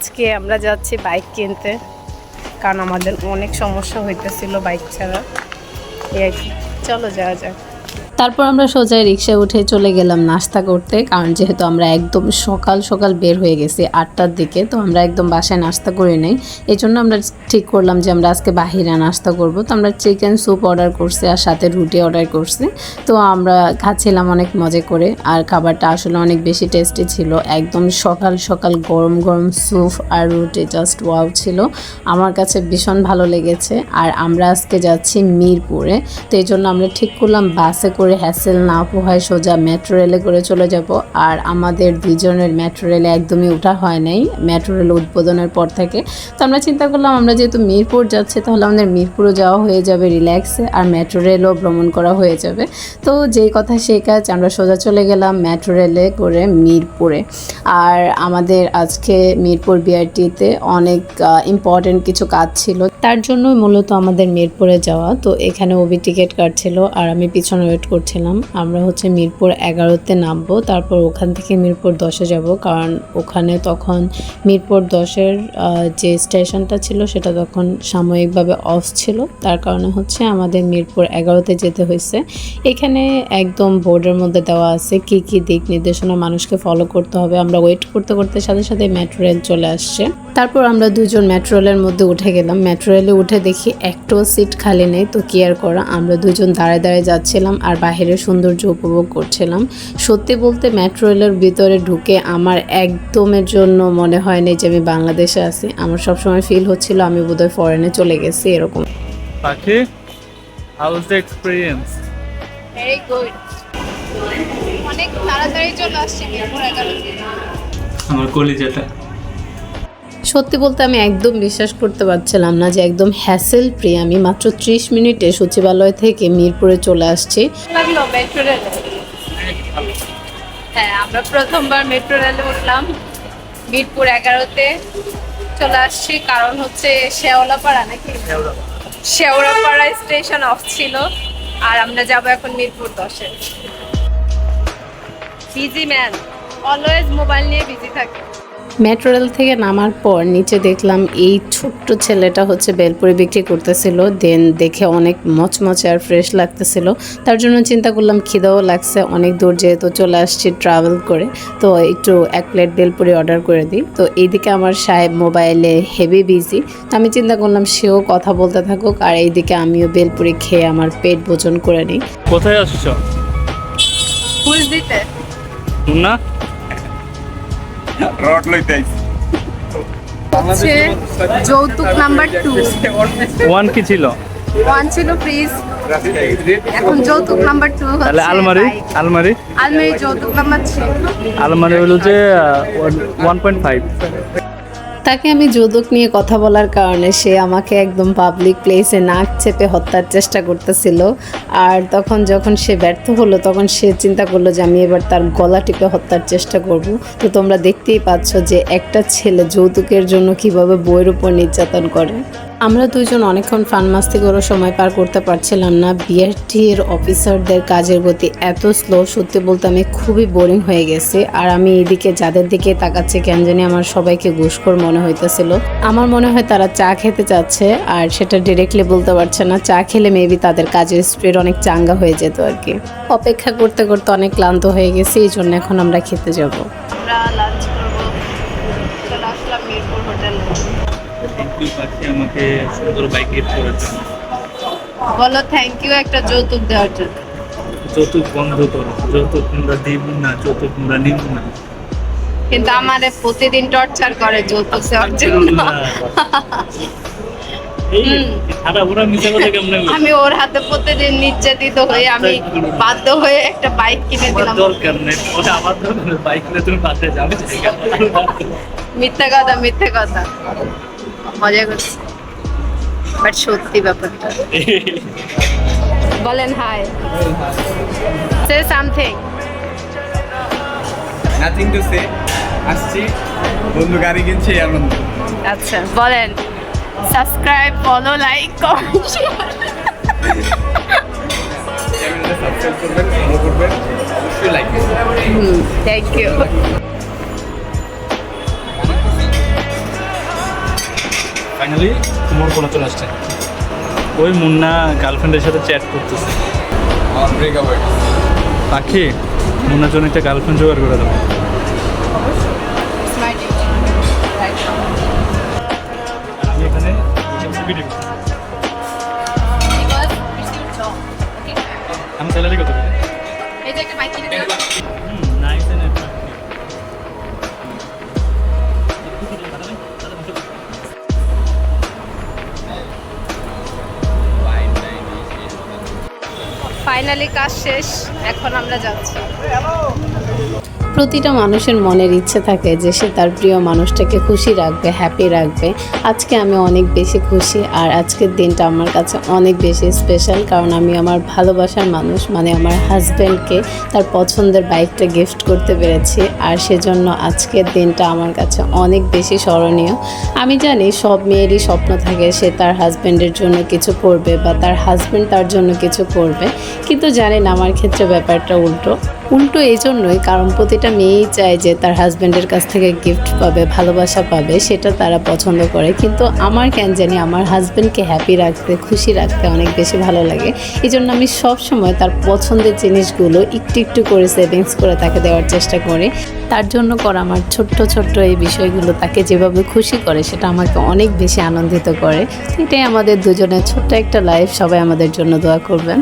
আজকে আমরা যাচ্ছি বাইক কিনতে, কারণ আমাদের অনেক সমস্যা হইতেছিল বাইক ছাড়া। এই চলো যাওয়া যাক। তারপর আমরা সোজা রিক্সায় উঠে চলে গেলাম নাস্তা করতে, কারণ যেহেতু আমরা একদম সকাল সকাল বের হয়ে গেছি 8টার দিকে, তো আমরা একদম বাসায় নাস্তা করে নেই। এই জন্য আমরা ঠিক করলাম যে আমরা আজকে বাহিরে নাস্তা করব। তো আমরা চিকেন স্যুপ অর্ডার করছি আর সাথে রুটি অর্ডার করছি। তো আমরা খাচ্ছিলাম অনেক মজা করে, আর খাবারটা আসলে অনেক বেশি টেস্টি ছিল। একদম সকাল সকাল গরম গরম স্যুপ আর রুটি জাস্ট ওয়াও ছিল, আমার কাছে ভীষণ ভালো লেগেছে। আর আমরা আজকে যাচ্ছি মিরপুরে, তো এই জন্য আমরা ঠিক করলাম বাসে করে হ্যাসেল না পোহায় সোজা মেট্রো রেলে করে চলে যাব। আর আমাদের দুইজনের মেট্রো রেলে একদমই ওঠা হয় নাই মেট্রো রেল উদ্বোধনের পর থেকে। তো আমরা চিন্তা করলাম আমরা যেহেতু মিরপুর যাচ্ছি, তাহলে আমাদের মিরপুরও যাওয়া হয়ে যাবে রিল্যাক্সে, আর মেট্রো রেলও ভ্রমণ করা হয়ে যাবে। তো যেই কথা সেই কাজ, আমরা সোজা চলে গেলাম মেট্রো রেলে করে মিরপুরে। আর আমাদের আজকে মিরপুর বিআরটিতে অনেক ইম্পর্টেন্ট কিছু কাজ ছিল, তার জন্যই মূলত আমাদের মিরপুরে যাওয়া। তো এখানে ওবি টিকিট কাটছিল আর আমি পিছনে ওয়েট করছিলাম। আমরা হচ্ছে মিরপুর 11-তে নামবো, তারপর ওখান থেকে মিরপুর 10-এ যাব, কারণ ওখানে তখন মিরপুর 10-এর যে স্টেশনটা ছিল সেটা তখন সাময়িকভাবে অফ ছিল, তার কারণে হচ্ছে আমাদের মিরপুর 11-তে যেতে হয়েছে। এখানে একদম বোর্ডের মধ্যে দেওয়া আছে কি কি দিক নির্দেশনা মানুষকে ফলো করতে হবে। আমরা ওয়েট করতে করতে সাথে সাথে মেট্রো রেল চলে আসছে। তারপর আমরা দুজন মেট্রো রেলের মধ্যে উঠে গেলাম। মেট্রো রেলে উঠে দেখি একটাও সিট খালি নেই। তো কি আর করা, আমরা দুজন দাঁড়ায় দাঁড়ায় যাচ্ছিলাম আর বাইরের সৌন্দর্য উপভোগ করছিলাম। সত্যি বলতে মেট্রো রেলের ভিতরে ঢুকে আমার একদমের জন্য মনে হয়নি যে আমি বাংলাদেশে আছি। আমার সবসময় ফিল হচ্ছিল আমি বোধহয় ফরেনে চলে গেছি এরকম। পাখি, how was the experience? Very good, অনেক তাড়াতাড়ি চলে আসছি মিরপুর 11-তে। আমার কলিজাটা। সত্যি বলতে আমি একদম বিশ্বাস করতে পারছিলাম না যে একদম হ্যাসেল ফ্রি আমি মাত্র 30 মিনিটে সচিবালয় থেকে মিরপুরে চলে আসছি। লাগলো মেট্রো রেলে। হ্যাঁ, আমরা প্রথমবার মেট্রো রেলে উঠলাম। মিরপুর 11-তে চলে আসছি, কারণ হচ্ছে শেওড়াপাড়া নাকি শেওড়াপাড়া স্টেশন অফ ছিল, আর আমরা যাব এখন মিরপুর 10-এ। বিজি ম্যান, অলওয়েজ মোবাইল নিয়ে বিজি থাকে। মেট্রো রেল থেকে নামার পর নিচে দেখলাম এই ছোট্ট ছেলেটা হচ্ছে বেলপুরি বিক্রি করতেছিল। দেন দেখে অনেক মচমচে আর ফ্রেশ লাগতেছিল, তার জন্য চিন্তা করলাম খিদাও লাগছে, অনেক দূর যেহেতু চলে আসছি ট্রাভেল করে, তো একটু 1 প্লেট বেলপুরি অর্ডার করে দিই। তো এইদিকে আমার সাহেব মোবাইলে হেভি বিজি, তো আমি চিন্তা করলাম সেও কথা বলতে থাকুক আর এইদিকে আমিও বেলপুরি খেয়ে আমার পেট ভোজন করে নিই। কোথায় আসছো? ফুল দিতে না, রড লইতে আইছি। হচ্ছে যৌতুক নাম্বার 2। 1 কি ছিল? 1 ছিল ফ্রিজ, এখন যৌতুক নাম্বার 2 হচ্ছে তাহলে আলমারি, আলমারি আলমারি যৌতুক নাম্বার 3। আলমারি হলো যে 1.5। তাকে আমি যৌতুক নিয়ে কথা বলার কারণে সে আমাকে একদম পাবলিক প্লেসে নাক চেপে হত্যার চেষ্টা করতেছিল। আর তখন যখন সে ব্যর্থ হলো, তখন সে চিন্তা করলো যে আমি এবার তার গলা টিপে হত্যার চেষ্টা করব। তো তোমরা দেখতেই পাচ্ছ যে একটা ছেলে যৌতুকের জন্য কিভাবে বউয়ের উপর নির্যাতন করে। আমরা দুজন অনেকক্ষণ ফান মাস্তি করে সময় পার করতে পারছিলাম না। বিআরটির অফিসারদের কাজের গতি এত স্লো, সত্যি বলতে আমি খুবই বোরিং হয়ে গেছি। আর আমি এদিকে যাদের দিকে তাকাচ্ছি কেন জানি আমার সবাইকে ঘুষখোর মনে হইতেছিল। আমার মনে হয় তারা চা খেতে চাচ্ছে, আর সেটা ডিরেক্টলি বলতে পারছে না। চা খেলে মেবি তাদের কাজের স্পিড অনেক চাঙ্গা হয়ে যেত আর কি। অপেক্ষা করতে করতে অনেক ক্লান্ত হয়ে গেছি, এই জন্য এখন আমরা খেতে যাব। আমরা লাঞ্চ করবো, চলে আসলাম মিরপুর হোটেলে। আমাকে সুন্দর বাইক গিফট করার জন্য। বলো থ্যাংক ইউ একটা যৌতুক দেওয়ার জন্য। যৌতুক বন্ধ করো, যৌতুক আমরা দিব না, যৌতুক আমরা নিব না। কিন্তু আমারে প্রতিদিন টর্চার করে যৌতুক দেওয়ার জন্য। আমি ওর হাতে প্রতিদিন নির্যাতিত হয়ে আমি বাধ্য হয়ে একটা বাইক কিনে দিলাম। দরকার নেই, আমার দরকার বাইক নিয়ে তুমি বাসে যাবে। মিথ্যা কথা, মিথ্যা কথা, মজা করছি, বাট সত্যি ব্যাপারটা। বলেন hi, say something. Nothing to say, আসছি বন্ধু গাড়ি কিনছে আনন্দ। আচ্ছা বলেন, সাবস্ক্রাইব, ফলো, লাইক, কমেন্ট, চ্যানেলটা সাবস্ক্রাইব করবেন, ফলো করবেন, অবশ্যই লাইক করবেন। Thank you. ফাইনালি মোর ফোনে চলে আসছে। ওই মুন্না গার্লফ্রেন্ডের সাথে চ্যাট করতেছে। আমার ব্রেকআপ হয়ে গেছে। পাখি, মুন্নার জন্য একটা গার্লফ্রেন্ড জোগাড় করে দেবো। আমি এখানে ভিডিও আমি স্যালারি কত করি? নাইস এন্ড ফাইনালি কাজ শেষ, এখন আমরা যাচ্ছি। প্রতিটা মানুষের মনের ইচ্ছে থাকে যে সে তার প্রিয় মানুষটাকে খুশি রাখবে, হ্যাপি রাখবে। আজকে আমি অনেক বেশি খুশি, আর আজকের দিনটা আমার কাছে অনেক বেশি স্পেশাল, কারণ আমি আমার ভালোবাসার মানুষ মানে আমার হাজব্যান্ডকে তার পছন্দের বাইকটা গিফট করতে পেরেছি। আর সেজন্য আজকের দিনটা আমার কাছে অনেক বেশি স্মরণীয়। আমি জানি সব মেয়েরই স্বপ্ন থাকে সে তার হাজব্যান্ডের জন্য কিছু করবে বা তার হাজব্যান্ড তার জন্য কিছু করবে, কিন্তু জানেন আমার ক্ষেত্রে ব্যাপারটা উল্টো এই জন্যই, কারণ প্রতিটা মেয়েই চায় যে তার হাজব্যান্ডের কাছ থেকে গিফট পাবে, ভালোবাসা পাবে, সেটা তারা পছন্দ করে। কিন্তু আমার কেন জানি আমার হাজব্যান্ডকে হ্যাপি রাখতে, খুশি রাখতে অনেক বেশি ভালো লাগে। এই জন্য আমি সব সময় তার পছন্দের জিনিসগুলো একটু একটু করে সেভিংস করে তাকে দেওয়ার চেষ্টা করি। তার জন্য করা আমার ছোট্ট ছোট্ট এই বিষয়গুলো তাকে যেভাবে খুশি করে সেটা আমাকে অনেক বেশি আনন্দিত করে। এটাই আমাদের দুজনের ছোট্ট একটা লাইফ। সবাই আমাদের জন্য দোয়া করবেন।